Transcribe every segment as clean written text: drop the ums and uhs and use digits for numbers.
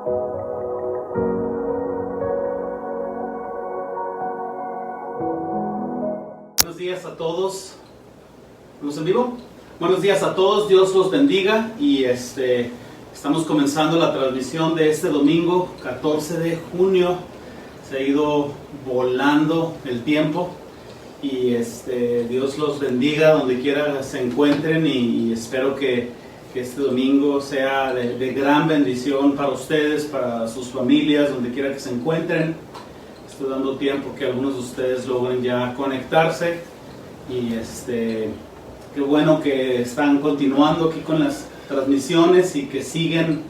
Buenos días a todos. ¿Estamos en vivo? Buenos días a todos, Dios los bendiga y estamos comenzando la transmisión de este domingo 14 de junio. Se ha ido volando el tiempo y Dios los bendiga donde quiera se encuentren y espero que este domingo sea de gran bendición para ustedes, para sus familias, donde quiera que se encuentren. Estoy dando tiempo que algunos de ustedes logren ya conectarse y qué bueno que están continuando aquí con las transmisiones y que siguen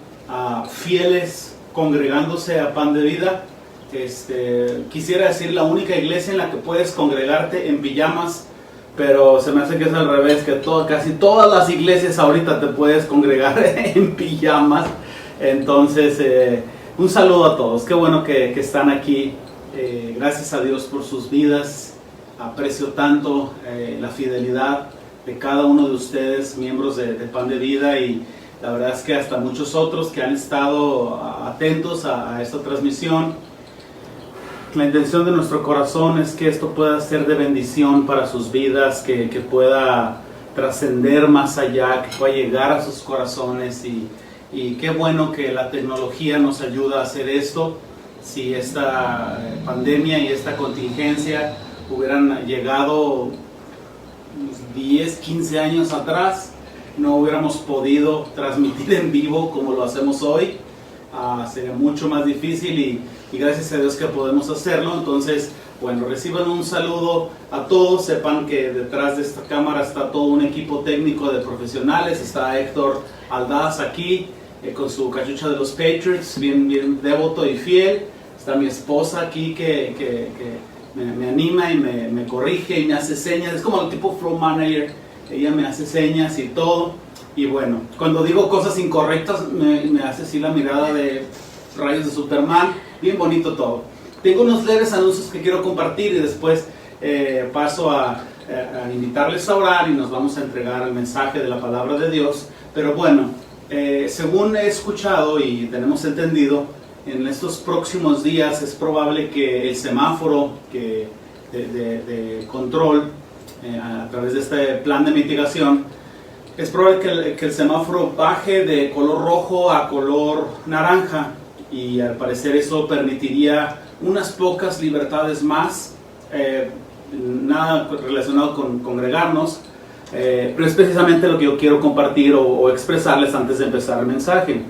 fieles congregándose a Pan de Vida. Quisiera decir la única iglesia en la que puedes congregarte en pijamas, pero se me hace que es al revés, que casi todas las iglesias ahorita te puedes congregar en pijamas. Entonces un saludo a todos, qué bueno que están aquí. Gracias a Dios por sus vidas, aprecio tanto la fidelidad de cada uno de ustedes, miembros de Pan de Vida, y la verdad es que hasta muchos otros que han estado atentos a esta transmisión. La intención de nuestro corazón es que esto pueda ser de bendición para sus vidas, que pueda trascender más allá, que pueda llegar a sus corazones y qué bueno que la tecnología nos ayuda a hacer esto. Si esta pandemia y esta contingencia hubieran llegado 10, 15 años atrás, no hubiéramos podido transmitir en vivo como lo hacemos hoy. Sería mucho más difícil y gracias a Dios que podemos hacerlo. Entonces, bueno, reciban un saludo a todos. Sepan que detrás de esta cámara está todo un equipo técnico de profesionales. Está Héctor Aldaz aquí con su cachucha de los Patriots, bien devoto y fiel. Está mi esposa aquí que me anima y me corrige y me hace señas. Es como el tipo flow manager. Ella me hace señas y todo. Y bueno, cuando digo cosas incorrectas me hace así la mirada de rayos de Superman. Bien bonito todo. Tengo unos leves anuncios que quiero compartir y después paso a invitarles a orar y nos vamos a entregar el mensaje de la palabra de Dios. Pero bueno, según he escuchado y tenemos entendido, en estos próximos días es probable que el semáforo de control a través de este plan de mitigación, es probable que el semáforo baje de color rojo a color naranja y al parecer eso permitiría unas pocas libertades más, nada relacionado con congregarnos, pero es precisamente lo que yo quiero compartir o expresarles antes de empezar el mensaje.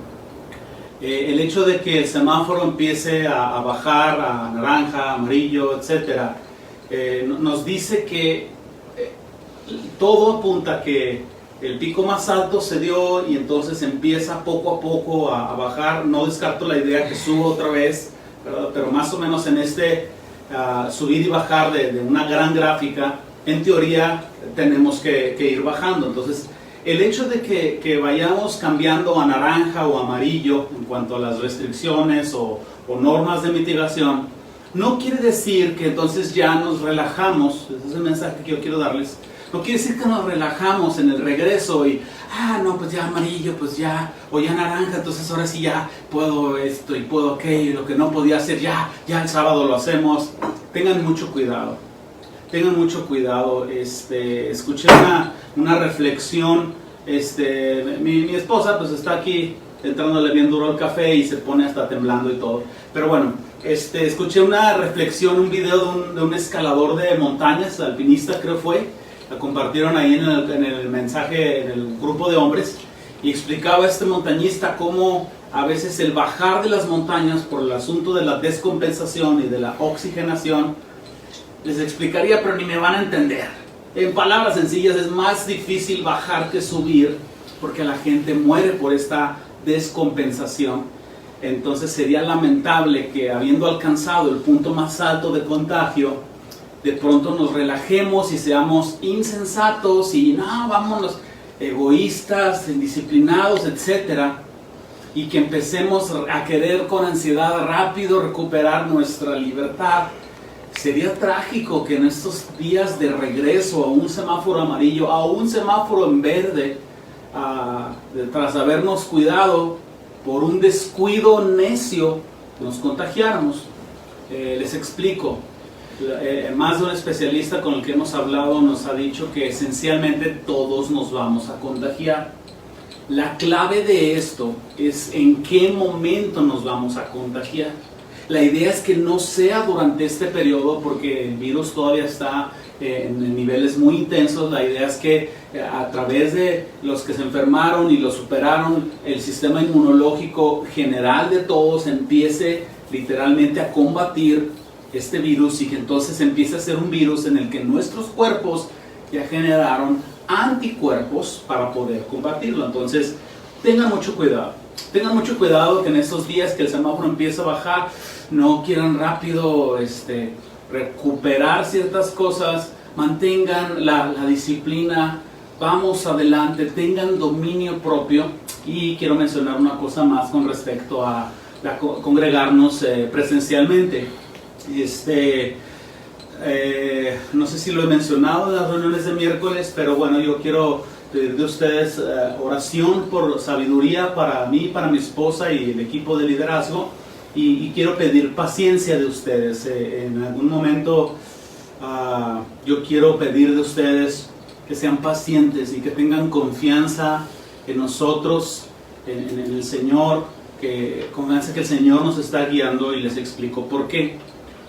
El hecho de que el semáforo empiece a bajar a naranja, amarillo, etc., nos dice que todo apunta a que el pico más alto se dio y entonces empieza poco a poco a bajar. No descarto la idea que suba otra vez, ¿verdad? Pero más o menos en subir y bajar de una gran gráfica, en teoría tenemos que ir bajando. Entonces el hecho de que vayamos cambiando a naranja o amarillo en cuanto a las restricciones o normas de mitigación, no quiere decir que entonces ya nos relajamos. Ese es el mensaje que yo quiero darles. No quiere decir que nos relajamos en el regreso y, no, pues ya amarillo, pues ya, o ya naranja, entonces ahora sí ya puedo esto y puedo aquello, y lo que no podía hacer ya el sábado lo hacemos. Tengan mucho cuidado, escuché una reflexión, mi esposa pues está aquí entrándole bien duro al café y se pone hasta temblando y todo, pero bueno, escuché una reflexión, un video de un escalador de montañas, alpinista creo fue. La compartieron ahí en el mensaje, en el grupo de hombres, y explicaba este montañista cómo a veces el bajar de las montañas por el asunto de la descompensación y de la oxigenación, les explicaría, pero ni me van a entender. En palabras sencillas, es más difícil bajar que subir, porque la gente muere por esta descompensación. Entonces sería lamentable que habiendo alcanzado el punto más alto de contagio, de pronto nos relajemos y seamos insensatos y vámonos egoístas, indisciplinados, etc. Y que empecemos a querer con ansiedad rápido recuperar nuestra libertad. Sería trágico que en estos días de regreso a un semáforo amarillo, a un semáforo en verde, tras habernos cuidado, por un descuido necio nos contagiáramos. Les explico. Más de un especialista con el que hemos hablado nos ha dicho que esencialmente todos nos vamos a contagiar. La clave de esto es en qué momento nos vamos a contagiar. La idea es que no sea durante este periodo, porque el virus todavía está en niveles muy intensos. La idea es que a través de los que se enfermaron y lo superaron, el sistema inmunológico general de todos empiece literalmente a combatir este virus, y que entonces empiece a ser un virus en el que nuestros cuerpos ya generaron anticuerpos para poder combatirlo. Entonces tengan mucho cuidado que en estos días que el semáforo empieza a bajar, no quieran rápido recuperar ciertas cosas. Mantengan la disciplina, vamos adelante, tengan dominio propio. Y quiero mencionar una cosa más con respecto a congregarnos presencialmente. No sé si lo he mencionado en las reuniones de miércoles, pero bueno, yo quiero pedir de ustedes oración por sabiduría para mí, para mi esposa y el equipo de liderazgo, y quiero pedir paciencia de ustedes. En algún momento yo quiero pedir de ustedes que sean pacientes y que tengan confianza en nosotros, en el Señor, que confianza que el Señor nos está guiando, y les explico por qué.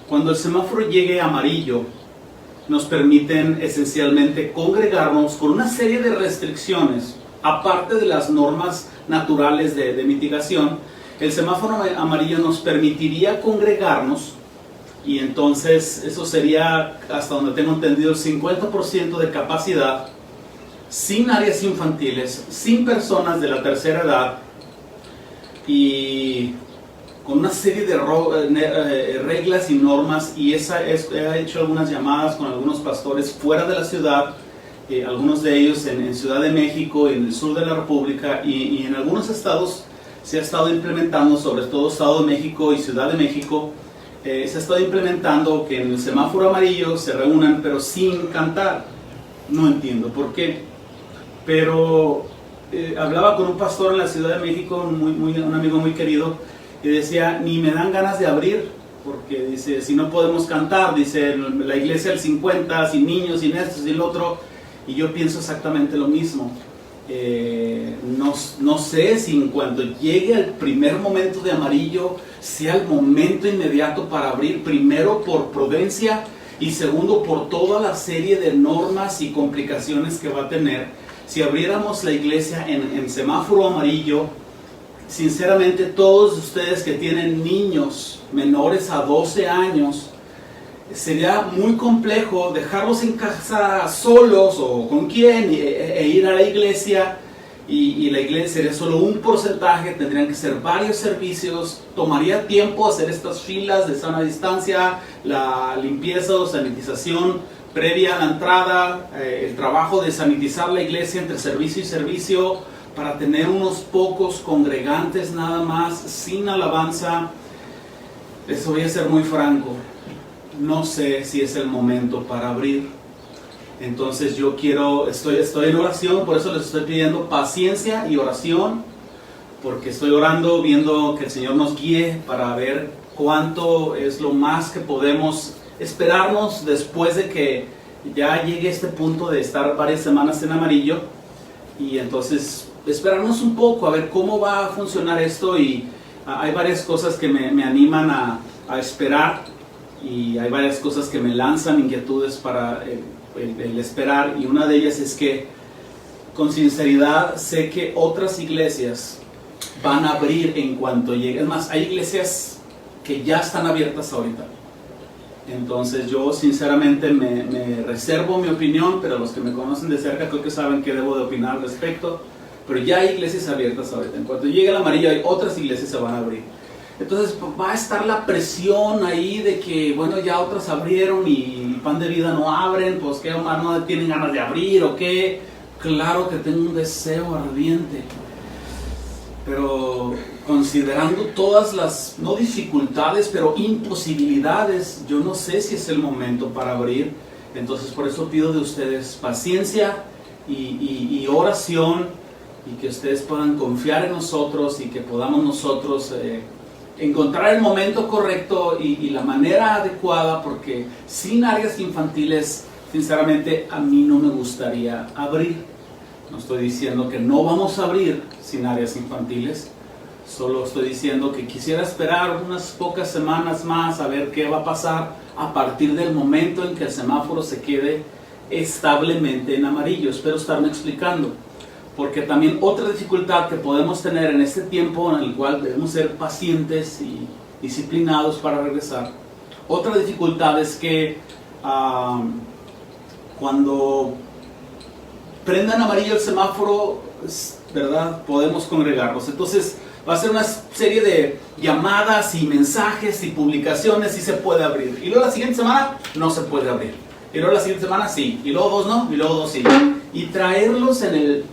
Cuando el semáforo llegue amarillo, nos permiten esencialmente congregarnos con una serie de restricciones, aparte de las normas naturales de mitigación. El semáforo amarillo nos permitiría congregarnos, y entonces eso sería, hasta donde tengo entendido, el 50% de capacidad, sin áreas infantiles, sin personas de la tercera edad, y con una serie de reglas y normas. Y he hecho algunas llamadas con algunos pastores fuera de la ciudad, algunos de ellos en Ciudad de México, en el sur de la República, y en algunos estados se ha estado implementando, sobre todo Estado de México y Ciudad de México, se ha estado implementando que en el semáforo amarillo se reúnan, pero sin cantar. No entiendo por qué, pero hablaba con un pastor en la Ciudad de México, un amigo muy querido, y decía, ni me dan ganas de abrir, porque dice, si no podemos cantar, dice, la iglesia al 50, sin niños, sin esto, sin lo otro. Y yo pienso exactamente lo mismo. No sé si en cuanto llegue el primer momento de amarillo sea el momento inmediato para abrir, primero por prudencia y segundo por toda la serie de normas y complicaciones que va a tener. Si abriéramos la iglesia en semáforo amarillo, sinceramente todos ustedes que tienen niños menores a 12 años, sería muy complejo dejarlos en casa solos o con quién e ir a la iglesia, y la iglesia sería solo un porcentaje, tendrían que ser varios servicios, tomaría tiempo hacer estas filas de sana distancia, la limpieza o sanitización previa a la entrada, el trabajo de sanitizar la iglesia entre servicio y servicio para tener unos pocos congregantes nada más, sin alabanza. Les voy a ser muy franco, no sé si es el momento para abrir. Entonces yo estoy en oración, por eso les estoy pidiendo paciencia y oración, porque estoy orando, viendo que el Señor nos guíe para ver cuánto es lo más que podemos esperarnos después de que ya llegue este punto de estar varias semanas en amarillo, y entonces esperarnos un poco a ver cómo va a funcionar esto. Y hay varias cosas que me animan a esperar, y hay varias cosas que me lanzan inquietudes para el esperar, y una de ellas es que con sinceridad sé que otras iglesias van a abrir en cuanto llegue. Es más, hay iglesias que ya están abiertas ahorita. Entonces yo sinceramente me reservo mi opinión, pero los que me conocen de cerca creo que saben qué debo de opinar al respecto. Pero ya hay iglesias abiertas ahorita. En cuanto llegue el amarillo, hay otras iglesias que se van a abrir. Entonces va a estar la presión ahí de que, bueno, ya otras abrieron y Pan de Vida no abren, pues qué, no tienen ganas de abrir o qué. Claro que tengo un deseo ardiente, pero considerando todas las, no dificultades, pero imposibilidades, yo no sé si es el momento para abrir. Entonces por eso pido de ustedes paciencia y oración, y que ustedes puedan confiar en nosotros y que podamos nosotros encontrar el momento correcto y la manera adecuada, porque sin áreas infantiles, sinceramente, a mí no me gustaría abrir. No estoy diciendo que no vamos a abrir sin áreas infantiles, solo estoy diciendo que quisiera esperar unas pocas semanas más a ver qué va a pasar a partir del momento en que el semáforo se quede establemente en amarillo. Espero estarme explicando, porque también otra dificultad que podemos tener en este tiempo en el cual debemos ser pacientes y disciplinados para regresar, otra dificultad es que cuando prendan amarillo el semáforo, ¿verdad?, podemos congregarnos. Entonces va a ser una serie de llamadas y mensajes y publicaciones y se puede abrir. Y luego la siguiente semana no se puede abrir. Y luego la siguiente semana sí. Y luego dos no. Y luego dos sí. Y traerlos en el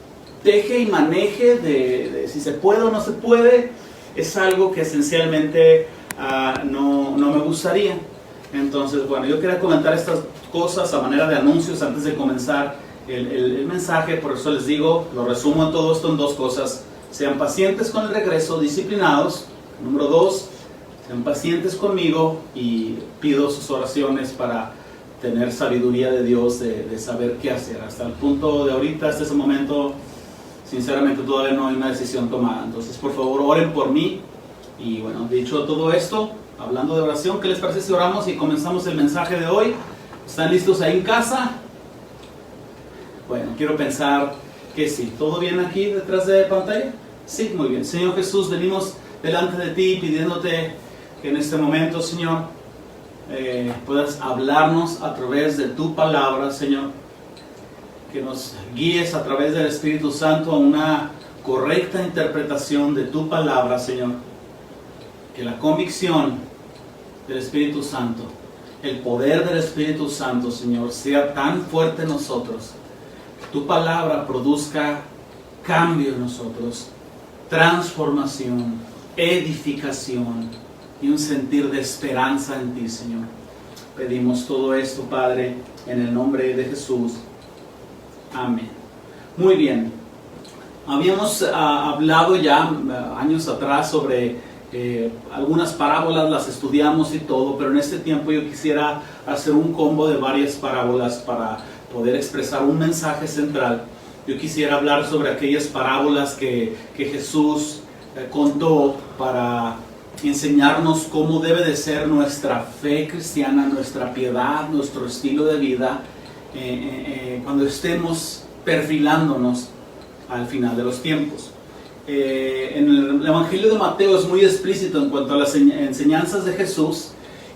teje y maneje de si se puede o no se puede es algo que esencialmente no me gustaría. Entonces, bueno, yo quería comentar estas cosas a manera de anuncios antes de comenzar el mensaje. Por eso les digo, lo resumo en todo esto en dos cosas: sean pacientes con el regreso, disciplinados. Número dos, sean pacientes conmigo, y pido sus oraciones para tener sabiduría de Dios, de saber qué hacer. Hasta el punto de ahorita, hasta ese momento, sinceramente todavía no hay una decisión tomada. Entonces, por favor, oren por mí. Y bueno, dicho todo esto, hablando de oración, ¿qué les parece si oramos y comenzamos el mensaje de hoy? ¿Están listos ahí en casa? Bueno, quiero pensar que sí. ¿Todo bien aquí detrás de pantalla? Sí, muy bien. Señor Jesús, venimos delante de ti pidiéndote que en este momento, Señor, puedas hablarnos a través de tu palabra, Señor. Que nos guíes a través del Espíritu Santo a una correcta interpretación de tu palabra, Señor. Que la convicción del Espíritu Santo, el poder del Espíritu Santo, Señor, sea tan fuerte en nosotros. Tu palabra produzca cambio en nosotros, transformación, edificación y un sentir de esperanza en ti, Señor. Pedimos todo esto, Padre, en el nombre de Jesús. Amén. Muy bien. Habíamos hablado ya años atrás sobre algunas parábolas, las estudiamos y todo, pero en este tiempo yo quisiera hacer un combo de varias parábolas para poder expresar un mensaje central. Yo quisiera hablar sobre aquellas parábolas que Jesús contó para enseñarnos cómo debe de ser nuestra fe cristiana, nuestra piedad, nuestro estilo de vida, cuando estemos perfilándonos al final de los tiempos. En el Evangelio de Mateo es muy explícito en cuanto a las enseñanzas de Jesús.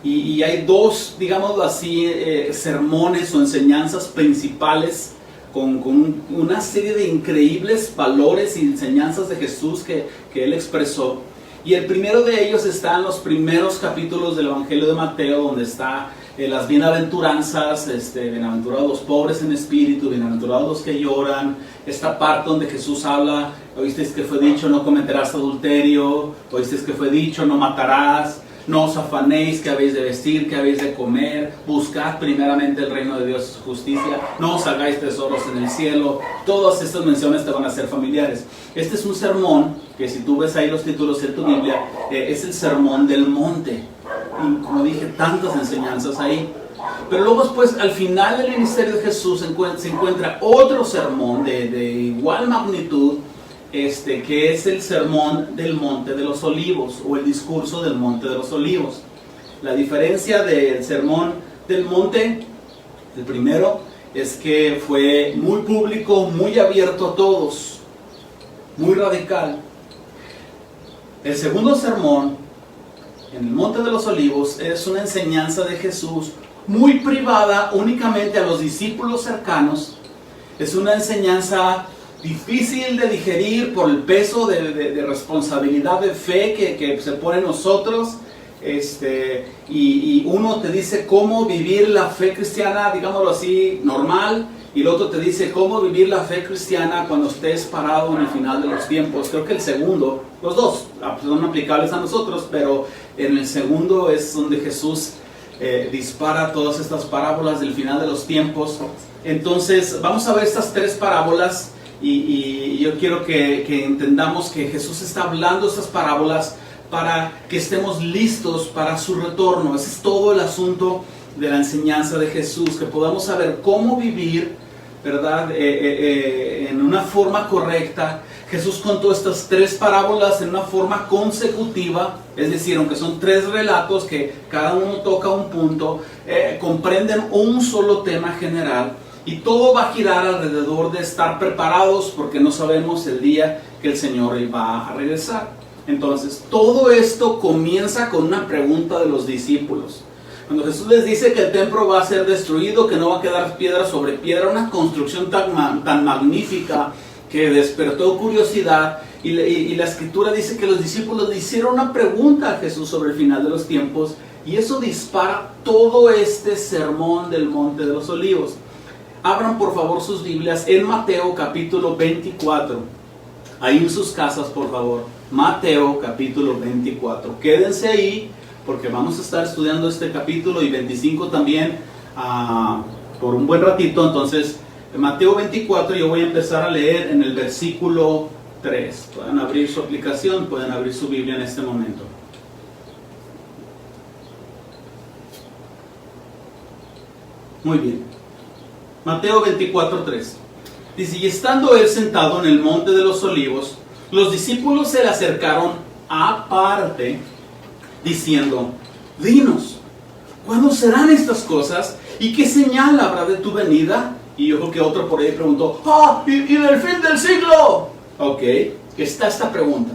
Y hay dos, digámoslo así, sermones o enseñanzas principales con una serie de increíbles valores y enseñanzas de Jesús que Él expresó. Y el primero de ellos está en los primeros capítulos del Evangelio de Mateo, donde está las bienaventuranzas, bienaventurados los pobres en espíritu, bienaventurados los que lloran. Esta parte donde Jesús habla: oísteis que fue dicho, no cometerás adulterio; oísteis que fue dicho, no matarás; no os afanéis qué habéis de vestir, qué habéis de comer; buscad primeramente el reino de Dios y su justicia; no os hagáis tesoros en el cielo. Todas estas menciones te van a ser familiares. Este es un sermón que, si tú ves ahí los títulos en tu Biblia, es el sermón del monte. Y como dije, tantas enseñanzas ahí. Pero luego después, al final del ministerio de Jesús, se encuentra otro sermón de igual magnitud, que es el sermón del Monte de los Olivos, o el discurso del Monte de los Olivos. La diferencia del sermón del monte, el primero, es que fue muy público, muy abierto a todos, muy radical. El segundo sermón, en el Monte de los Olivos, es una enseñanza de Jesús muy privada, únicamente a los discípulos cercanos. Es una enseñanza difícil de digerir por el peso de responsabilidad de fe que se pone en nosotros. Y uno te dice cómo vivir la fe cristiana, digámoslo así, normal, y el otro te dice cómo vivir la fe cristiana cuando estés parado en el final de los tiempos. Creo que el segundo, los dos son aplicables a nosotros, pero en el segundo es donde Jesús dispara todas estas parábolas del final de los tiempos. Entonces vamos a ver estas tres parábolas y yo quiero que entendamos que Jesús está hablando estas parábolas para que estemos listos para su retorno. Ese es todo el asunto de la enseñanza de Jesús, que podamos saber cómo vivir, ¿verdad? En una forma correcta. Jesús contó estas 3 parábolas en una forma consecutiva, es decir, aunque son 3 relatos que cada uno toca un punto, comprenden un solo tema general, y todo va a girar alrededor de estar preparados porque no sabemos el día que el Señor va a regresar. Entonces, todo esto comienza con una pregunta de los discípulos. Cuando Jesús les dice que el templo va a ser destruido, que no va a quedar piedra sobre piedra, una construcción tan magnífica que despertó curiosidad, y la escritura dice que los discípulos le hicieron una pregunta a Jesús sobre el final de los tiempos, y eso dispara todo este sermón del Monte de los Olivos. Abran por favor sus Biblias en Mateo capítulo 24, ahí en sus casas por favor, Mateo capítulo 24, quédense ahí porque vamos a estar estudiando este capítulo y 25 también por un buen ratito. Entonces, en Mateo 24 yo voy a empezar a leer en el versículo 3. Pueden abrir su aplicación, pueden abrir su Biblia en este momento. Muy bien. Mateo 24, 3. Dice, y estando él sentado en el monte de los olivos, los discípulos se le acercaron aparte, diciendo, dinos, ¿cuándo serán estas cosas? ¿Y qué señal habrá de tu venida? Y yo creo que otro por ahí preguntó, ¿y del fin del siglo? Ok, está esta pregunta.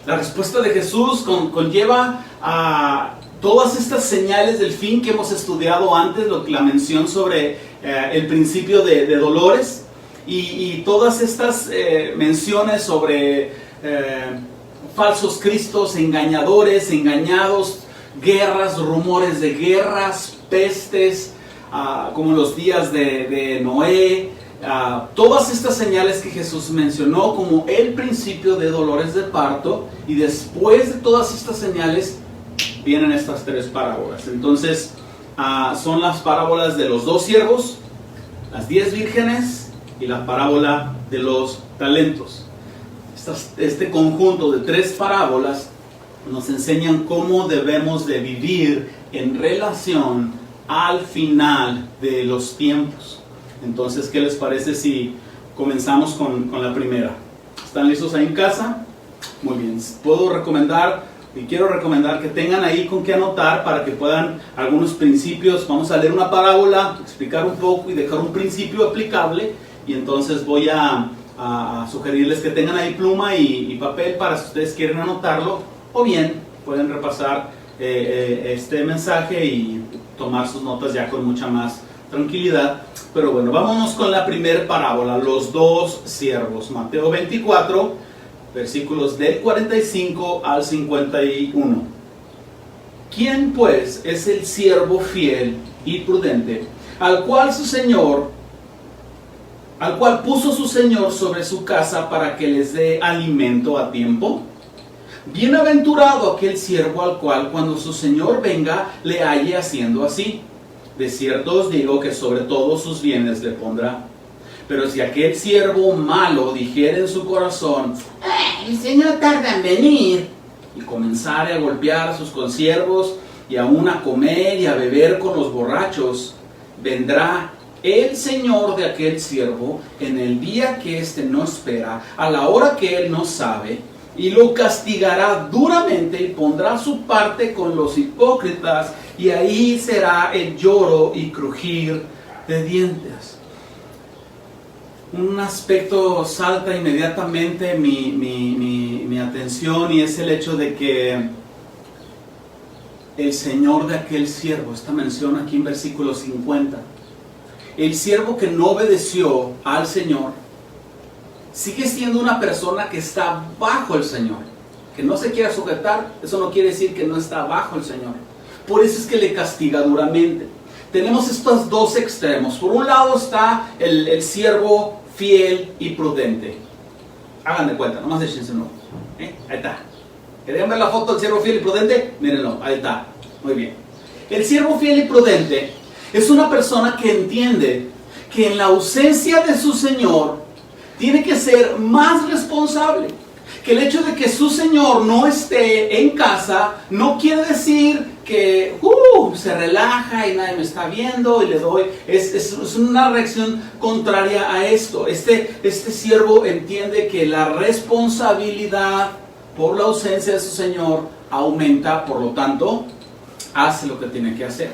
La respuesta de Jesús conlleva a todas estas señales del fin que hemos estudiado antes, la mención sobre el principio de dolores, y todas estas menciones sobre falsos cristos, engañadores, engañados, guerras, rumores de guerras, pestes, como los días de Noé, todas estas señales que Jesús mencionó como el principio de dolores de parto, y después de todas estas señales vienen estas 3 parábolas. Entonces son las parábolas de los 2 siervos, las 10 vírgenes y la parábola de los talentos. Este conjunto de 3 parábolas nos enseñan cómo debemos de vivir en relación al final de los tiempos. Entonces, ¿qué les parece si comenzamos con la primera? ¿Están listos ahí en casa? Muy bien. Puedo recomendar y quiero recomendar que tengan ahí con qué anotar para que puedan algunos principios. Vamos a leer una parábola, explicar un poco y dejar un principio aplicable, y entonces voy a sugerirles que tengan ahí pluma y papel para si ustedes quieren anotarlo, o bien pueden repasar este mensaje y tomar sus notas ya con mucha más tranquilidad. Pero bueno, vámonos con la primera parábola, los 2 siervos. Mateo 24, versículos del 45 al 51. ¿Quién pues es el siervo fiel y prudente, al cual puso su señor sobre su casa para que les dé alimento a tiempo? Bienaventurado aquel siervo al cual cuando su señor venga le halle haciendo así. De cierto os digo que sobre todos sus bienes le pondrá. Pero si aquel siervo malo dijere en su corazón, el señor tarda en venir, y comenzare a golpear a sus consiervos y aún a comer y a beber con los borrachos, vendrá el señor de aquel siervo en el día que éste no espera, a la hora que él no sabe, y lo castigará duramente y pondrá su parte con los hipócritas, y ahí será el lloro y crujir de dientes. Un aspecto salta inmediatamente mi atención, y es el hecho de que el señor de aquel siervo, esta mención aquí en versículo 50, el siervo que no obedeció al Señor, sigue siendo una persona que está bajo el Señor. Que no se quiera sujetar, eso no quiere decir que no está bajo el Señor. Por eso es que le castiga duramente. Tenemos estos 2 extremos. Por un lado está el siervo fiel y prudente. Hagan de cuenta, nomás échense un ojo. Ahí está. ¿Querían ver la foto del siervo fiel y prudente? Mírenlo, ahí está. Muy bien. El siervo fiel y prudente es una persona que entiende que en la ausencia de su Señor tiene que ser más responsable. Que el hecho de que su señor no esté en casa no quiere decir que se relaja y nadie me está viendo y le doy. Es una reacción contraria a esto. Este siervo entiende que la responsabilidad por la ausencia de su señor aumenta, por lo tanto, hace lo que tiene que hacer.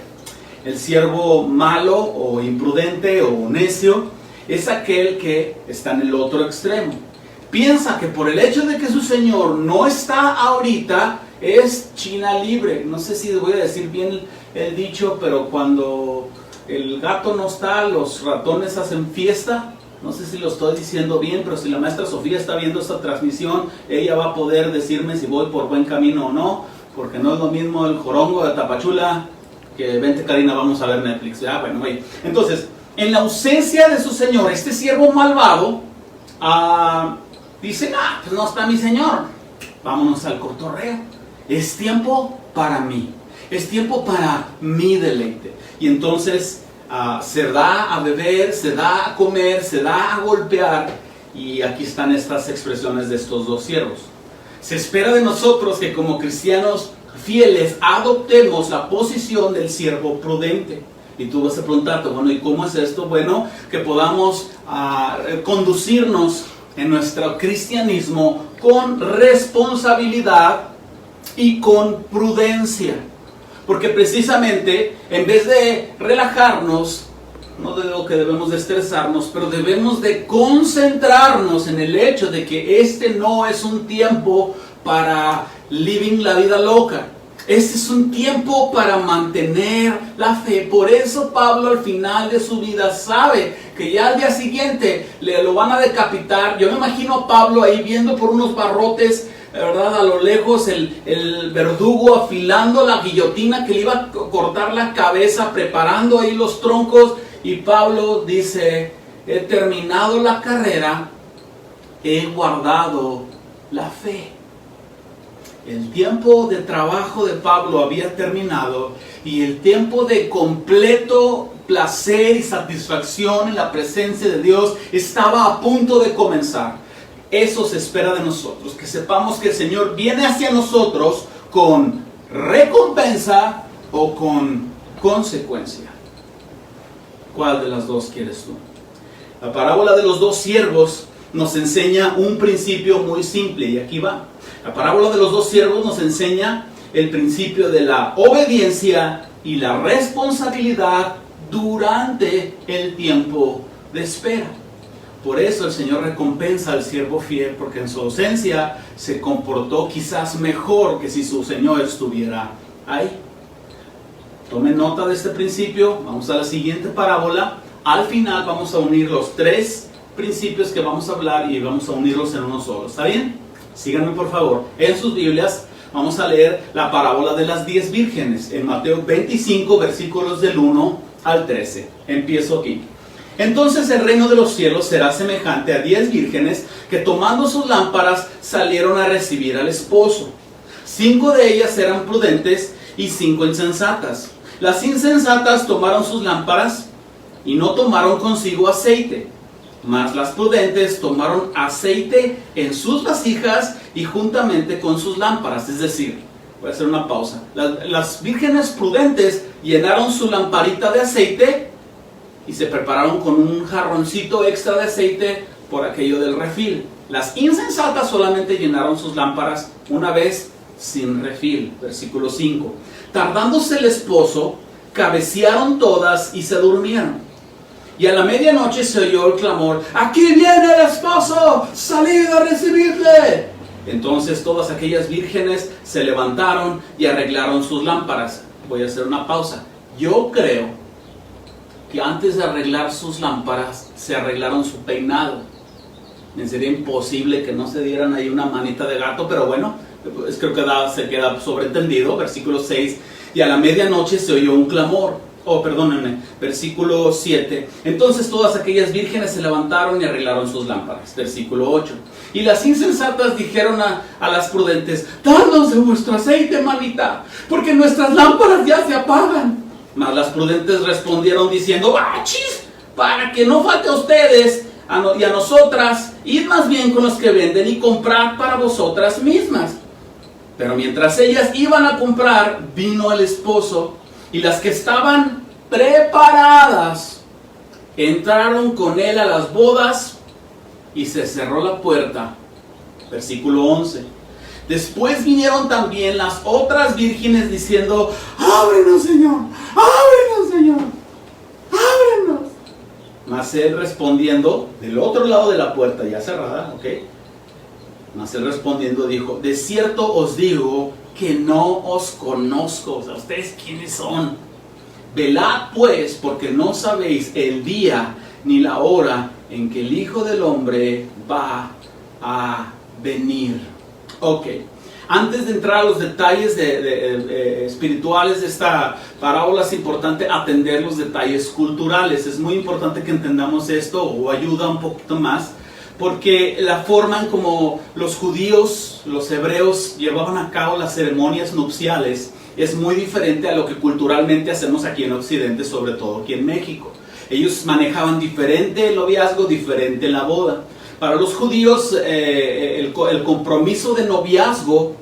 El siervo malo o imprudente o necio es aquel que está en el otro extremo. Piensa que por el hecho de que su señor no está ahorita, es China libre. No sé si voy a decir bien el dicho, pero cuando el gato no está, los ratones hacen fiesta. No sé si lo estoy diciendo bien, pero si la maestra Sofía está viendo esta transmisión, ella va a poder decirme si voy por buen camino o no, porque no es lo mismo el jorongo de Tapachula que vente Karina, vamos a ver Netflix. Bueno, oye. Entonces, en la ausencia de su señor, este siervo malvado dice, pues no está mi señor, vámonos al cotorreo. Es tiempo para mí, es tiempo para mi deleite. Y entonces se da a beber, se da a comer, se da a golpear. Y aquí están estas expresiones de estos dos siervos. Se espera de nosotros que como cristianos fieles adoptemos la posición del siervo prudente. Y tú vas a preguntarte, bueno, ¿y cómo es esto? Bueno, que podamos conducirnos en nuestro cristianismo con responsabilidad y con prudencia. Porque precisamente, en vez de relajarnos, no digo que debemos de estresarnos, pero debemos de concentrarnos en el hecho de que este no es un tiempo para living la vida loca. Este es un tiempo para mantener la fe. Por eso Pablo al final de su vida sabe que ya al día siguiente lo van a decapitar. Yo me imagino a Pablo ahí viendo por unos barrotes, ¿verdad? A lo lejos el verdugo afilando la guillotina que le iba a cortar la cabeza, preparando ahí los troncos. Y Pablo dice, he terminado la carrera, he guardado la fe. El tiempo de trabajo de Pablo había terminado y el tiempo de completo placer y satisfacción en la presencia de Dios estaba a punto de comenzar. Eso se espera de nosotros, que sepamos que el Señor viene hacia nosotros con recompensa o con consecuencia. ¿Cuál de las dos quieres tú? La parábola de los dos siervos nos enseña un principio muy simple y aquí va. La parábola de los dos siervos nos enseña el principio de la obediencia y la responsabilidad durante el tiempo de espera. Por eso el Señor recompensa al siervo fiel, porque en su ausencia se comportó quizás mejor que si su Señor estuviera ahí. Tomen nota de este principio. Vamos a la siguiente parábola. Al final vamos a unir los tres principios que vamos a hablar y vamos a unirlos en uno solo. ¿Está bien? Síganme por favor. En sus Biblias vamos a leer la parábola de las 10 vírgenes en Mateo 25, versículos del 1 al 13. Empiezo aquí. Entonces el reino de los cielos será semejante a 10 vírgenes que tomando sus lámparas salieron a recibir al esposo. 5 de ellas eran prudentes y 5 insensatas. Las insensatas tomaron sus lámparas y no tomaron consigo aceite. Mas las prudentes tomaron aceite en sus vasijas y juntamente con sus lámparas. Es decir, voy a hacer una pausa. Las vírgenes prudentes llenaron su lamparita de aceite y se prepararon con un jarroncito extra de aceite por aquello del refil. Las insensatas solamente llenaron sus lámparas una vez sin refil. Versículo 5. Tardándose el esposo, cabecearon todas y se durmieron. Y a la medianoche se oyó el clamor: ¡aquí viene el esposo! ¡Salid a recibirle! Entonces todas aquellas vírgenes se levantaron y arreglaron sus lámparas. Voy a hacer una pausa. Yo creo que antes de arreglar sus lámparas, se arreglaron su peinado. Sería imposible que no se dieran ahí una manita de gato, pero bueno, pues creo que se queda sobreentendido. Versículo 6. Y a la medianoche se oyó un clamor. Perdónenme, versículo 7. Entonces todas aquellas vírgenes se levantaron y arreglaron sus lámparas. Versículo 8. Y las insensatas dijeron a las prudentes: dadnos de vuestro aceite, manita, porque nuestras lámparas ya se apagan. Mas las prudentes respondieron diciendo: ¡achis! Para que no falte a ustedes, y a nosotras, id más bien con los que venden y comprad para vosotras mismas. Pero mientras ellas iban a comprar, vino el esposo, y las que estaban preparadas entraron con él a las bodas, y se cerró la puerta. Versículo 11. Después vinieron también las otras vírgenes diciendo: ábrenos, Señor, ábrenos, Señor, ábrenos. Mas él respondiendo, del otro lado de la puerta ya cerrada, ¿ok? Mas él respondiendo dijo: de cierto os digo que no os conozco. O sea, ¿ustedes quiénes son? Velad pues, porque no sabéis el día ni la hora en que el Hijo del Hombre va a venir. Ok, antes de entrar a los detalles espirituales de esta parábola, es importante atender los detalles culturales. Es muy importante que entendamos esto, o ayuda un poquito más, porque la forma en como los judíos, los hebreos, llevaban a cabo las ceremonias nupciales es muy diferente a lo que culturalmente hacemos aquí en Occidente, sobre todo aquí en México. Ellos manejaban diferente el noviazgo, diferente la boda. Para los judíos, el compromiso de noviazgo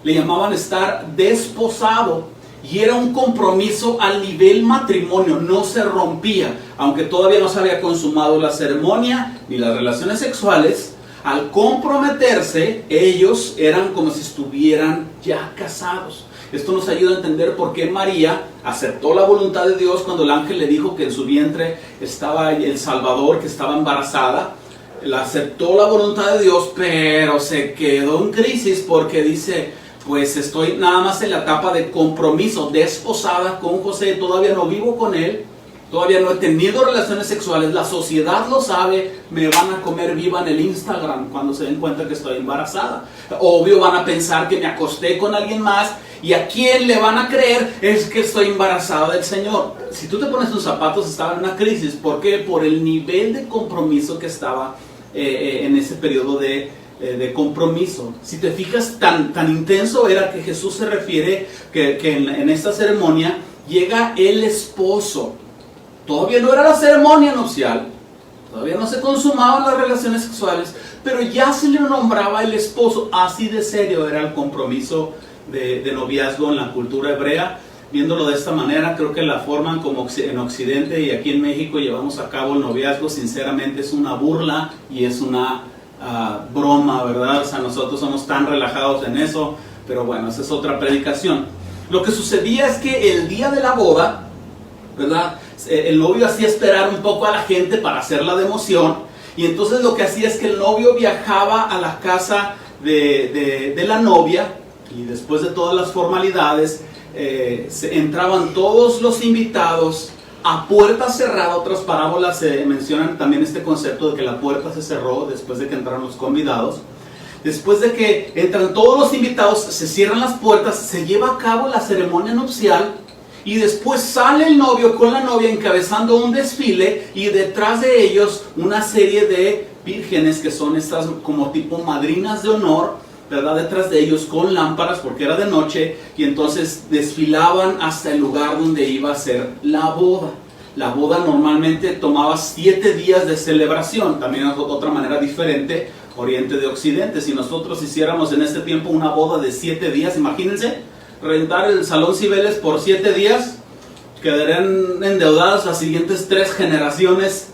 le llamaban estar desposado, y era un compromiso al nivel matrimonio, no se rompía, aunque todavía no se había consumado la ceremonia ni las relaciones sexuales. Al comprometerse, ellos eran como si estuvieran ya casados. Esto nos ayuda a entender por qué María aceptó la voluntad de Dios cuando el ángel le dijo que en su vientre estaba el Salvador, que estaba embarazada. La aceptó la voluntad de Dios, pero se quedó en crisis porque dice: pues estoy nada más en la etapa de compromiso, desposada con José, todavía no vivo con él, todavía no he tenido relaciones sexuales, la sociedad lo sabe, me van a comer viva en el Instagram cuando se den cuenta que estoy embarazada. Obvio van a pensar que me acosté con alguien más, y a quién le van a creer es que estoy embarazada del Señor. Si tú te pones tus zapatos, estaba en una crisis. ¿Por qué? Por el nivel de compromiso que estaba en ese periodo de compromiso. Si te fijas, tan intenso era que Jesús se refiere que en esta ceremonia llega el esposo. Todavía no era la ceremonia nupcial, todavía no se consumaban las relaciones sexuales, pero ya se le nombraba el esposo. Así de serio era el compromiso de noviazgo en la cultura hebrea. Viéndolo de esta manera, creo que la forma como en Occidente y aquí en México llevamos a cabo el noviazgo, sinceramente es una burla y es una broma, ¿verdad? O sea, nosotros somos tan relajados en eso, pero bueno, esa es otra predicación. Lo que sucedía es que el día de la boda, ¿verdad?, el novio hacía esperar un poco a la gente para hacerla de emoción, y entonces lo que hacía es que el novio viajaba a la casa de la novia, y después de todas las formalidades, entraban todos los invitados a puerta cerrada. Otras parábolas mencionan también este concepto de que la puerta se cerró después de que entraron los convidados. Después de que entran todos los invitados, se cierran las puertas, se lleva a cabo la ceremonia nupcial, y después sale el novio con la novia encabezando un desfile, y detrás de ellos una serie de vírgenes que son estas como tipo madrinas de honor, ¿verdad?, detrás de ellos con lámparas porque era de noche, y entonces desfilaban hasta el lugar donde iba a ser la boda. La boda normalmente tomaba 7 días de celebración. También es otra manera diferente, Oriente de Occidente. Si nosotros hiciéramos en este tiempo una boda de 7 días, imagínense, rentar el Salón Cibeles por 7 días, quedarían endeudadas las siguientes 3 generaciones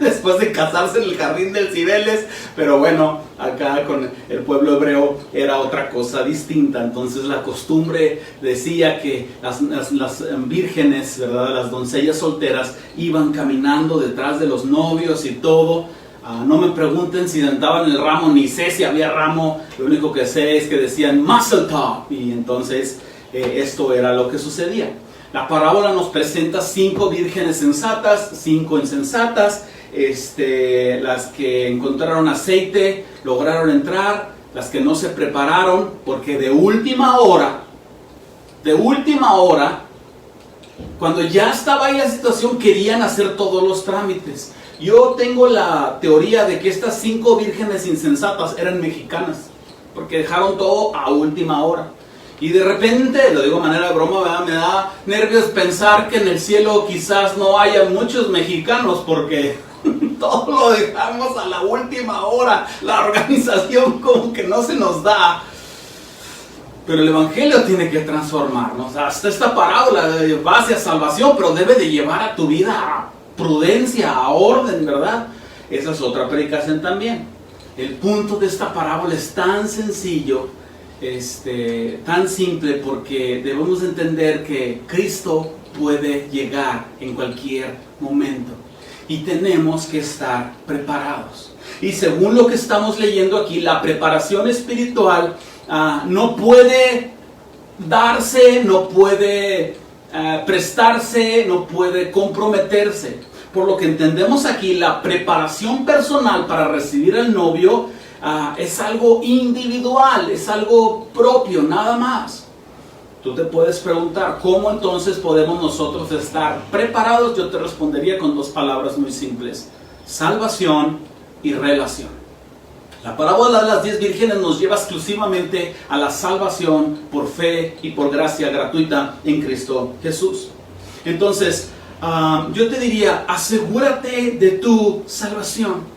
después de casarse en el jardín del Cibeles. Pero bueno, acá con el pueblo hebreo era otra cosa distinta. Entonces la costumbre decía que las vírgenes, ¿verdad?, las doncellas solteras, iban caminando detrás de los novios y todo. No me pregunten si daban el ramo, ni sé si había ramo. Lo único que sé es que decían Mazel Tov, y entonces esto era lo que sucedía. La parábola nos presenta 5 vírgenes sensatas, 5 insensatas. Las que encontraron aceite lograron entrar, las que no se prepararon, porque de última hora, cuando ya estaba ahí la situación, querían hacer todos los trámites. Yo tengo la teoría de que estas 5 vírgenes insensatas eran mexicanas, porque dejaron todo a última hora. Y de repente, lo digo de manera de broma, ¿verdad? Me da nervios pensar que en el cielo quizás no haya muchos mexicanos porque todo lo dejamos a la última hora. La organización como que no se nos da. Pero el Evangelio tiene que transformarnos. Hasta esta parábola va hacia salvación, pero debe de llevar a tu vida a prudencia, a orden, ¿verdad? Esa es otra predicación también. El punto de esta parábola es tan sencillo, tan simple, porque debemos entender que Cristo puede llegar en cualquier momento y tenemos que estar preparados. Y según lo que estamos leyendo aquí, la preparación espiritual no puede darse, no puede prestarse, no puede comprometerse. Por lo que entendemos aquí, la preparación personal para recibir al novio es algo individual, es algo propio, nada más. Tú te puedes preguntar, ¿cómo entonces podemos nosotros estar preparados? Yo te respondería con dos palabras muy simples: salvación y relación. La parábola de las 10 vírgenes nos lleva exclusivamente a la salvación por fe y por gracia gratuita en Cristo Jesús. Entonces, yo te diría, asegúrate de tu salvación.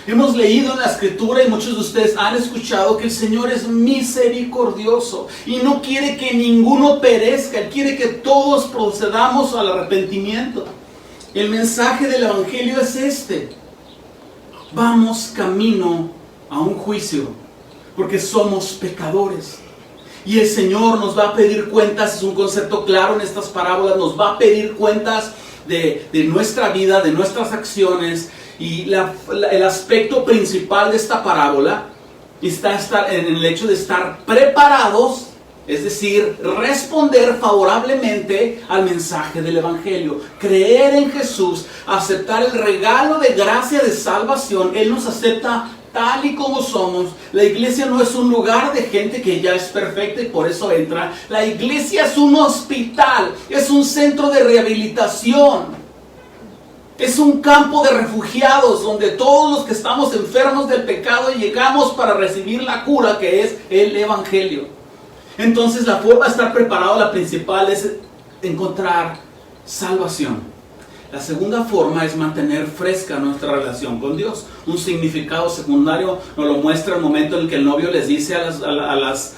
Hemos leído en la Escritura y muchos de ustedes han escuchado que el Señor es misericordioso y no quiere que ninguno perezca. Él quiere que todos procedamos al arrepentimiento. El mensaje del Evangelio es este: vamos camino a un juicio porque somos pecadores. Y el Señor nos va a pedir cuentas, es un concepto claro en estas parábolas, nos va a pedir cuentas de nuestra vida, de nuestras acciones. Y el aspecto principal de esta parábola está en el hecho de estar preparados, es decir, responder favorablemente al mensaje del Evangelio, creer en Jesús, aceptar el regalo de gracia de salvación. Él nos acepta tal y como somos. La iglesia no es un lugar de gente que ya es perfecta y por eso entra. La iglesia es un hospital, es un centro de rehabilitación, es un campo de refugiados donde todos los que estamos enfermos del pecado llegamos para recibir la cura, que es el Evangelio. Entonces la forma de estar preparado, la principal, es encontrar salvación. La segunda forma es mantener fresca nuestra relación con Dios. Un significado secundario nos lo muestra el momento en el que el novio les dice a las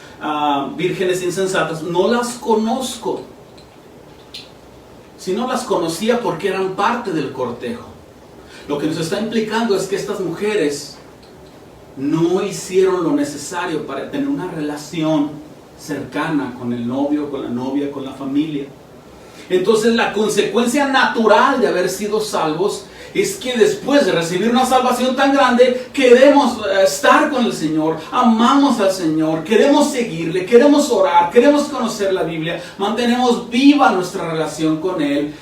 vírgenes insensatas: no las conozco. Si no las conocía porque eran parte del cortejo. Lo que nos está implicando es que estas mujeres no hicieron lo necesario para tener una relación cercana con el novio, con la novia, con la familia. Entonces la consecuencia natural de haber sido salvos es que después de recibir una salvación tan grande, queremos estar con el Señor, amamos al Señor, queremos seguirle, queremos orar, queremos conocer la Biblia, mantenemos viva nuestra relación con Él.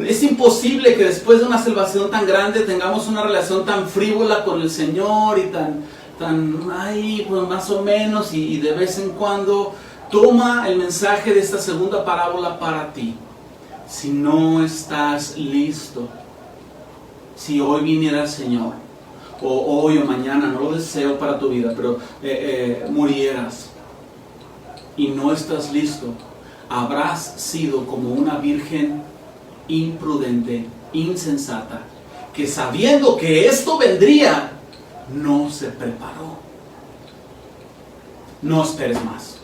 Es imposible que después de una salvación tan grande tengamos una relación tan frívola con el Señor y pues más o menos y de vez en cuando. Toma el mensaje de esta segunda parábola para ti. Si no estás listo, si hoy viniera el Señor, o hoy o mañana, no lo deseo para tu vida, pero murieras y no estás listo, habrás sido como una virgen imprudente, insensata, que sabiendo que esto vendría, no se preparó. No esperes más.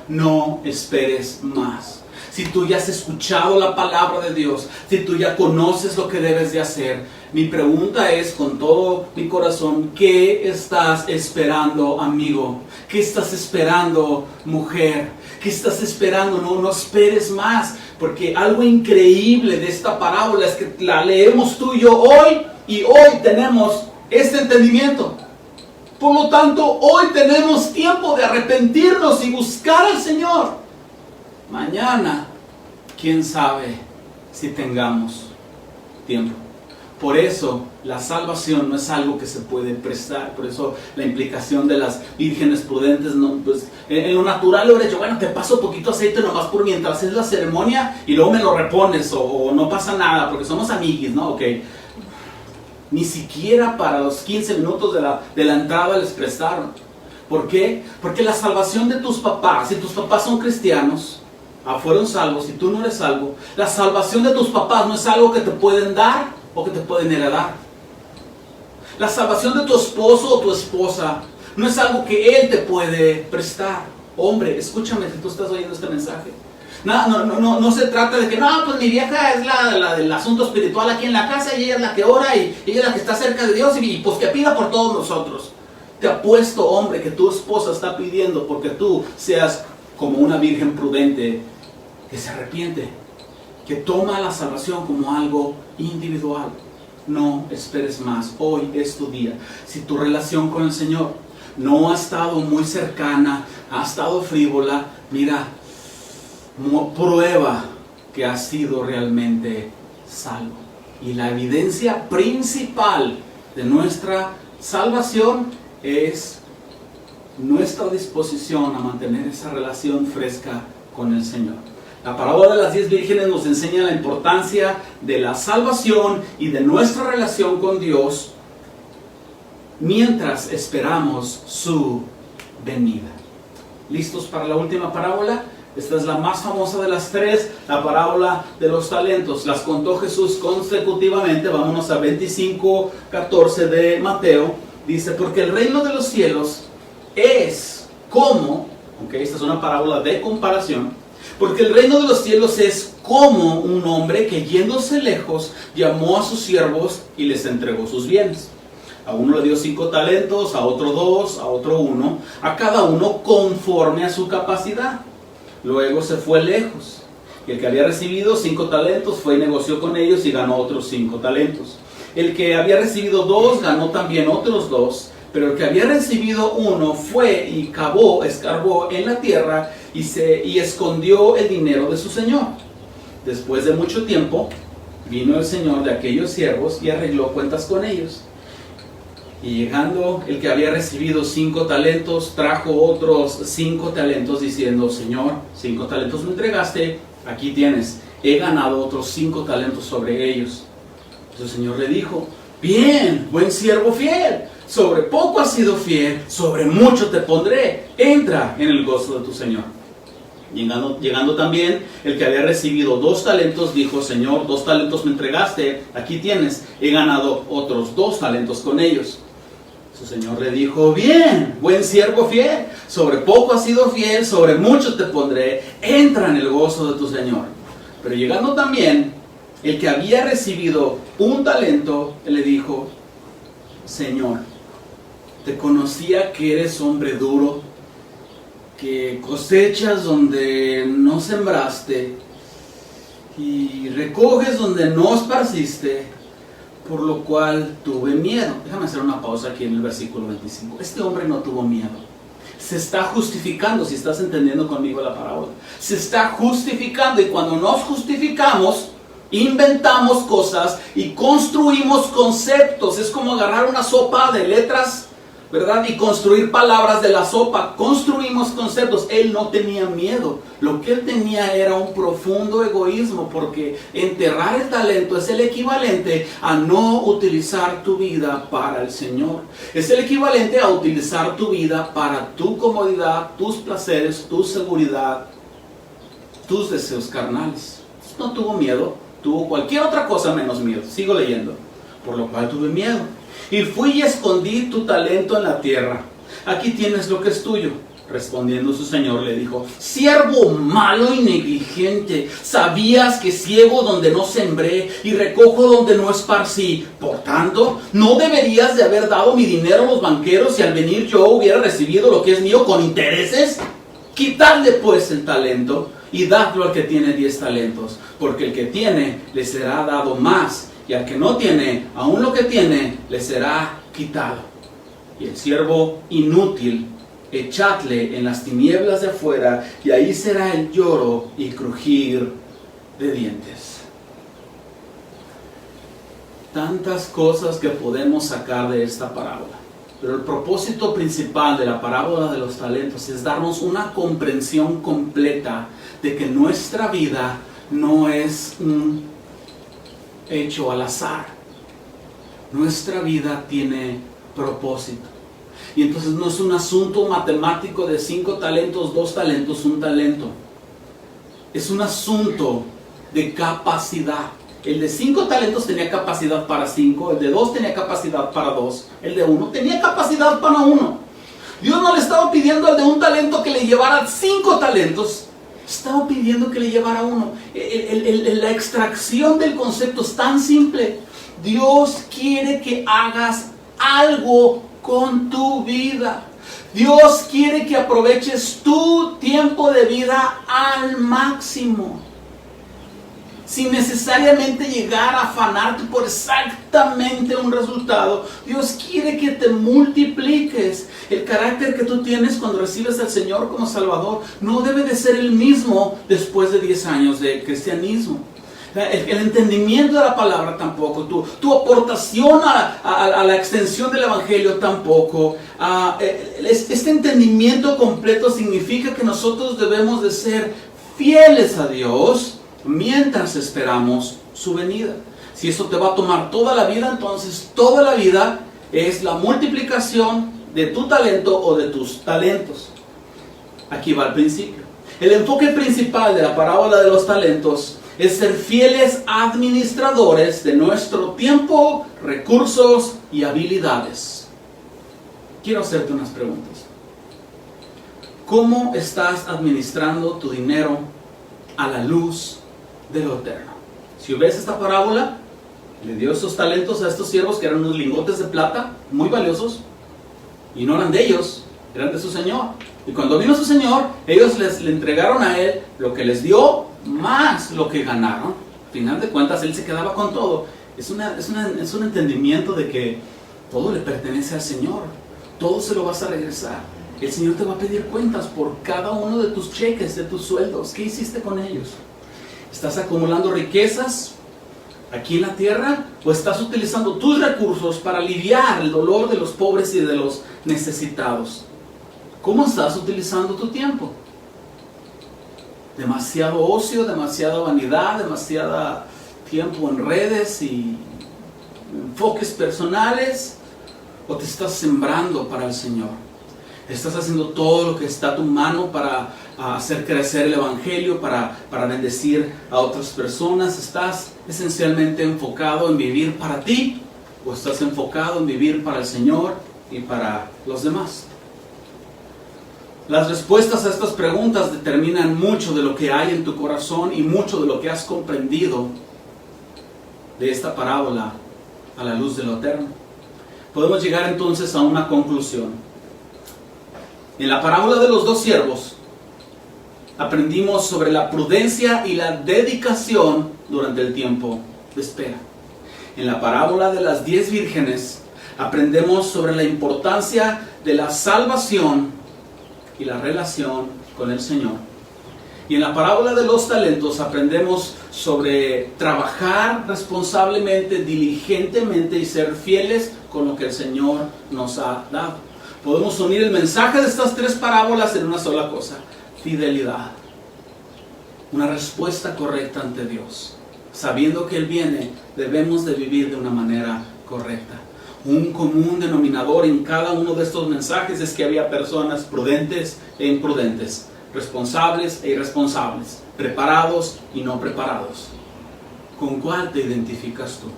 No esperes más. Si tú ya has escuchado la palabra de Dios, si tú ya conoces lo que debes de hacer, mi pregunta es, con todo mi corazón, ¿qué estás esperando, amigo? ¿Qué estás esperando, mujer? ¿Qué estás esperando? No esperes más, porque algo increíble de esta parábola es que la leemos tú y yo hoy, y hoy tenemos este entendimiento. Por lo tanto, hoy tenemos tiempo de arrepentirnos y buscar al Señor. Mañana, quién sabe si tengamos tiempo. Por eso, la salvación no es algo que se puede prestar. Por eso, la implicación de las vírgenes prudentes, no, pues, en lo natural le hubiera dicho: bueno, te paso poquito aceite nomás por mientras es la ceremonia y luego me lo repones, o no pasa nada, porque somos amiguis, ¿no? Ok. Ni siquiera para los 15 minutos de la entrada les prestaron. ¿Por qué? Porque la salvación de tus papás, si tus papás son cristianos, fueron salvos, si tú no eres salvo, la salvación de tus papás no es algo que te pueden dar o que te pueden heredar. La salvación de tu esposo o tu esposa no es algo que él te puede prestar. Hombre, escúchame si tú estás oyendo este mensaje. No se trata de que, no, pues mi vieja es la del asunto espiritual aquí en la casa y ella es la que ora y ella es la que está cerca de Dios y pues que pida por todos nosotros. Te apuesto, hombre, que tu esposa está pidiendo porque tú seas como una virgen prudente que se arrepiente, que toma la salvación como algo individual. No esperes más, hoy es tu día. Si tu relación con el Señor no ha estado muy cercana, ha estado frívola, mira, prueba que has sido realmente salvo. Y la evidencia principal de nuestra salvación es nuestra disposición a mantener esa relación fresca con el Señor. La parábola de las 10 vírgenes nos enseña la importancia de la salvación y de nuestra relación con Dios mientras esperamos su venida. ¿Listos para la última parábola? Esta es la más famosa de las tres, la parábola de los talentos. Las contó Jesús consecutivamente. Vámonos a 25:14 de Mateo. Dice, porque el reino de los cielos es como, esta es una parábola de comparación, porque el reino de los cielos es como un hombre que yéndose lejos llamó a sus siervos y les entregó sus bienes. A uno le dio 5 talentos, a otro 2, a otro 1, a cada uno conforme a su capacidad. Luego se fue lejos. Y el que había recibido 5 talentos fue y negoció con ellos y ganó otros 5 talentos. El que había recibido 2 ganó también otros 2. Pero el que había recibido 1 fue y escarbó en la tierra y escondió el dinero de su señor. Después de mucho tiempo vino el señor de aquellos siervos y arregló cuentas con ellos. Y llegando el que había recibido 5 talentos, trajo otros 5 talentos diciendo, Señor, 5 talentos me entregaste, aquí tienes, he ganado otros 5 talentos sobre ellos. Entonces el Señor le dijo, bien, buen siervo fiel, sobre poco has sido fiel, sobre mucho te pondré, entra en el gozo de tu Señor. Llegando también el que había recibido 2 talentos, dijo, Señor, 2 talentos me entregaste, aquí tienes, he ganado otros 2 talentos con ellos. Su Señor le dijo, bien, buen siervo fiel, sobre poco has sido fiel, sobre mucho te pondré, entra en el gozo de tu Señor. Pero llegando también el que había recibido 1 talento, le dijo, Señor, te conocía que eres hombre duro, que cosechas donde no sembraste y recoges donde no esparciste, por lo cual tuve miedo. Déjame hacer una pausa aquí en el versículo 25. Este hombre no tuvo miedo. Se está justificando, si estás entendiendo conmigo la parábola. Se está justificando, y cuando nos justificamos, inventamos cosas y construimos conceptos. Es como agarrar una sopa de letras, ¿verdad? Y construir palabras de la sopa. Construimos conceptos. Él no tenía miedo. Lo que él tenía era un profundo egoísmo, porque enterrar el talento es el equivalente a no utilizar tu vida para el Señor. Es el equivalente a utilizar tu vida para tu comodidad, tus placeres, tu seguridad, tus deseos carnales. No tuvo miedo, tuvo cualquier otra cosa menos miedo. Sigo leyendo. Por lo cual tuve miedo. Y fui y escondí tu talento en la tierra. Aquí tienes lo que es tuyo. Respondiendo su señor le dijo, siervo malo y negligente, sabías que ciego donde no sembré y recojo donde no esparcí. Por tanto, ¿no deberías de haber dado mi dinero a los banqueros y al venir yo hubiera recibido lo que es mío con intereses? Quitadle pues el talento y dadlo al que tiene 10 talentos, porque el que tiene le será dado más, y al que no tiene, aún lo que tiene, le será quitado. Y el siervo inútil, echadle en las tinieblas de afuera, y ahí será el lloro y crujir de dientes. Tantas cosas que podemos sacar de esta parábola. Pero el propósito principal de la parábola de los talentos es darnos una comprensión completa de que nuestra vida no es un hecho al azar. Nuestra vida tiene propósito. Y entonces no es un asunto matemático de 5 talentos, 2 talentos, 1 talento. Es un asunto de capacidad. El de 5 talentos tenía capacidad para 5, el de 2 tenía capacidad para 2, el de 1 tenía capacidad para 1. Dios no le estaba pidiendo al de 1 talento que le llevara 5 talentos, estaba pidiendo que le llevara 1. La extracción del concepto es tan simple. Dios quiere que hagas algo con tu vida. Dios quiere que aproveches tu tiempo de vida al máximo, sin necesariamente llegar a afanarte por exactamente un resultado. Dios quiere que te multipliques. El carácter que tú tienes cuando recibes al Señor como Salvador no debe de ser el mismo después de 10 años de cristianismo. El entendimiento de la palabra tampoco, tu aportación a la extensión del Evangelio tampoco. Este entendimiento completo significa que nosotros debemos de ser fieles a Dios mientras esperamos su venida. Si eso te va a tomar toda la vida, entonces toda la vida es la multiplicación de tu talento o de tus talentos. Aquí va el principio. El enfoque principal de la parábola de los talentos es ser fieles administradores de nuestro tiempo, recursos y habilidades. Quiero hacerte unas preguntas. ¿Cómo estás administrando tu dinero a la luz de lo eterno? Si ves esta parábola, le dio esos talentos a estos siervos que eran unos lingotes de plata muy valiosos, y no eran de ellos, eran de su señor. Y cuando vino su señor, ellos le entregaron a él lo que les dio más lo que ganaron. Al final de cuentas, él se quedaba con todo. Es un entendimiento de que todo le pertenece al Señor, todo se lo vas a regresar. El Señor te va a pedir cuentas por cada uno de tus cheques, de tus sueldos. ¿Qué hiciste con ellos? ¿Estás acumulando riquezas aquí en la tierra? ¿O estás utilizando tus recursos para aliviar el dolor de los pobres y de los necesitados? ¿Cómo estás utilizando tu tiempo? ¿Demasiado ocio, demasiada vanidad, demasiado tiempo en redes y enfoques personales? ¿O te estás sembrando para el Señor? ¿Estás haciendo todo lo que está a tu mano para hacer crecer el Evangelio, para bendecir a otras personas? ¿Estás esencialmente enfocado en vivir para ti? ¿O estás enfocado en vivir para el Señor y para los demás? Las respuestas a estas preguntas determinan mucho de lo que hay en tu corazón y mucho de lo que has comprendido de esta parábola a la luz de lo eterno. Podemos llegar entonces a una conclusión. En la parábola de los 2 siervos aprendimos sobre la prudencia y la dedicación durante el tiempo de espera. En la parábola de las 10 vírgenes aprendemos sobre la importancia de la salvación y la relación con el Señor. Y en la parábola de los talentos aprendemos sobre trabajar responsablemente, diligentemente y ser fieles con lo que el Señor nos ha dado. Podemos unir el mensaje de estas 3 parábolas en una sola cosa: fidelidad. Una respuesta correcta ante Dios. Sabiendo que Él viene, debemos de vivir de una manera correcta. Un común denominador en cada uno de estos mensajes es que había personas prudentes e imprudentes, responsables e irresponsables, preparados y no preparados. ¿Con cuál te identificas tú?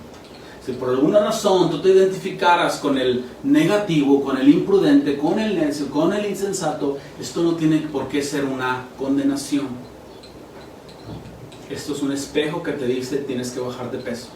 Si por alguna razón tú te identificaras con el negativo, con el imprudente, con el necio, con el insensato, esto no tiene por qué ser una condenación. Esto es un espejo que te dice tienes que bajar de peso.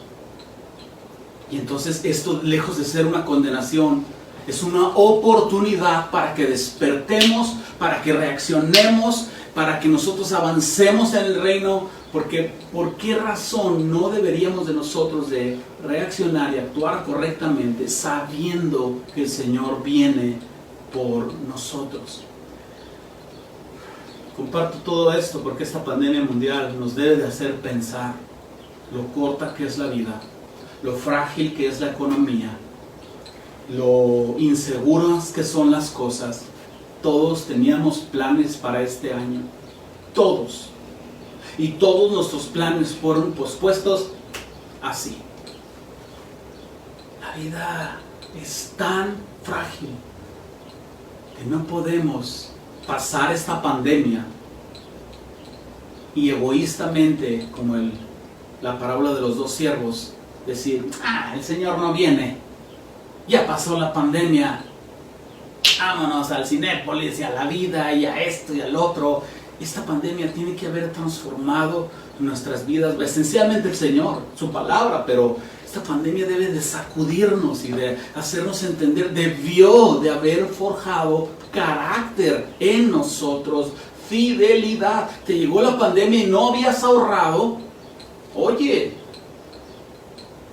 Y entonces esto, lejos de ser una condenación, es una oportunidad para que despertemos, para que reaccionemos, para que nosotros avancemos en el reino. Porque ¿por qué razón no deberíamos de nosotros de reaccionar y actuar correctamente sabiendo que el Señor viene por nosotros? Comparto todo esto porque esta pandemia mundial nos debe de hacer pensar lo corta que es la vida, lo frágil que es la economía, lo inseguras que son las cosas. Todos teníamos planes para este año, todos. Y todos nuestros planes fueron pospuestos así. La vida es tan frágil, que no podemos pasar esta pandemia y egoístamente, como la parábola de los dos siervos, decir, el Señor no viene, ya pasó la pandemia, vámonos al Cinépolis y a la vida y a esto y al otro. Esta pandemia tiene que haber transformado nuestras vidas, esencialmente el Señor, su palabra, pero esta pandemia debe de sacudirnos y de hacernos entender, debió de haber forjado carácter en nosotros, fidelidad. Te llegó la pandemia y no habías ahorrado. Oye,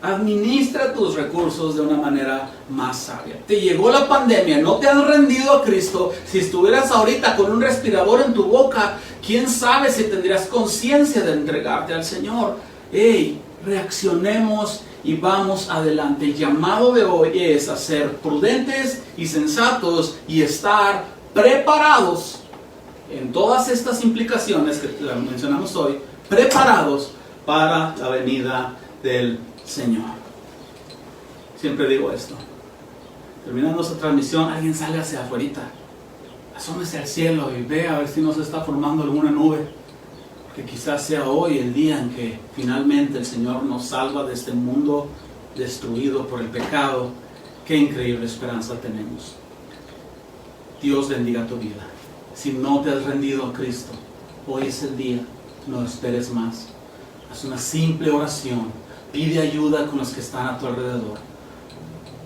administra tus recursos de una manera más sabia. Te llegó la pandemia, no te has rendido a Cristo. Si estuvieras ahorita con un respirador en tu boca, quién sabe si tendrías conciencia de entregarte al Señor. Reaccionemos y vamos adelante. El llamado de hoy es a ser prudentes y sensatos y estar preparados en todas estas implicaciones que mencionamos hoy, preparados para la venida del Señor. Siempre digo esto. Terminando esta transmisión, alguien sale hacia afuera, asómese al cielo y ve a ver si no se está formando alguna nube, que quizás sea hoy el día en que finalmente el Señor nos salva de este mundo destruido por el pecado. Qué increíble esperanza tenemos. Dios bendiga tu vida. Si no te has rendido a Cristo, hoy es el día. No esperes más. Haz una simple oración. Pide ayuda con los que están a tu alrededor.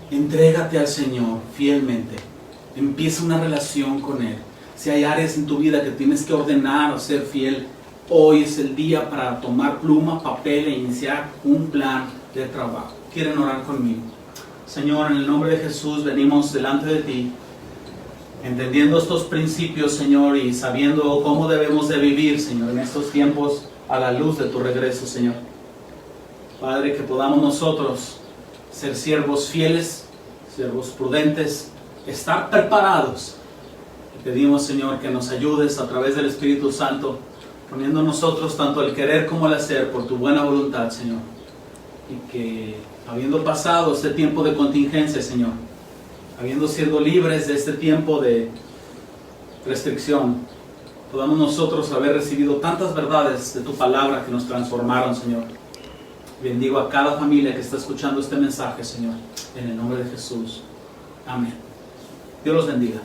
Entrégate al Señor fielmente. Empieza una relación con Él. Si hay áreas en tu vida que tienes que ordenar o ser fiel, hoy es el día para tomar pluma, papel e iniciar un plan de trabajo. ¿Quieren orar conmigo? Señor, en el nombre de Jesús venimos delante de ti, entendiendo estos principios, Señor, y sabiendo cómo debemos de vivir, Señor, en estos tiempos a la luz de tu regreso, Señor. Padre, que podamos nosotros ser siervos fieles, siervos prudentes, estar preparados. Te pedimos, Señor, que nos ayudes a través del Espíritu Santo, poniendo nosotros tanto el querer como el hacer por tu buena voluntad, Señor. Y que habiendo pasado este tiempo de contingencia, Señor, habiendo sido libres de este tiempo de restricción, podamos nosotros haber recibido tantas verdades de tu palabra que nos transformaron, Señor. Bendigo a cada familia que está escuchando este mensaje, Señor, en el nombre de Jesús. Amén. Dios los bendiga.